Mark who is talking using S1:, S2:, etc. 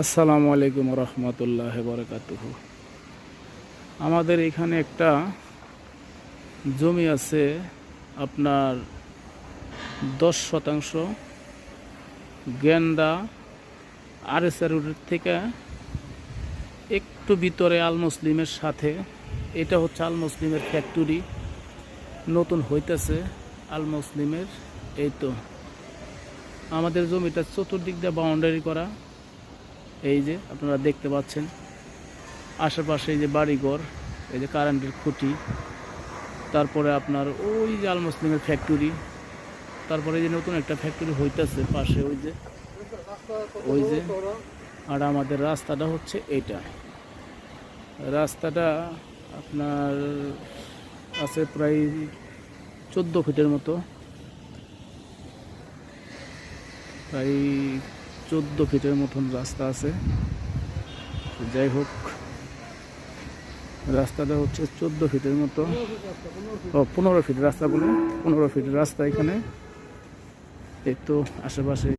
S1: আসসালামু আলাইকুম রহমতুল্লাহ বরকাতুহু। আমাদের এখানে একটা জমি আছে, আপনার 10 শতাংশ গেন্দা আরএসআর রোডের থেকে একটু ভিতরে আল মুসলিমের সাথে। এটা হচ্ছে আল মুসলিমের ফ্যাক্টরি, নতুন হইতেছে আল মুসলিমের। এই তো আমাদের জমিটা চতুর্দিক দিয়ে বাউন্ডারি করা। এই যে আপনারা দেখতে পাচ্ছেন আশেপাশে এই যে বাড়িঘর, এই যে কারেন্টের খুঁটি, তারপরে আপনার ওই যে আল মুসলিমের ফ্যাক্টরি, তারপরে এই যে নতুন একটা ফ্যাক্টরি হইতেছে পাশে, ওই যে আর আমাদের রাস্তাটা হচ্ছে এইটা। রাস্তাটা আপনার আছে প্রায় 14 ফিটের মতো, প্রায় 14 ফিটের মতন রাস্তা আছে। যাই হোক, রাস্তাটা হচ্ছে 14 ফিটের মতো, 15 ফিট রাস্তা, বলে 15 ফিট রাস্তা এখানে। এই তো আশেপাশে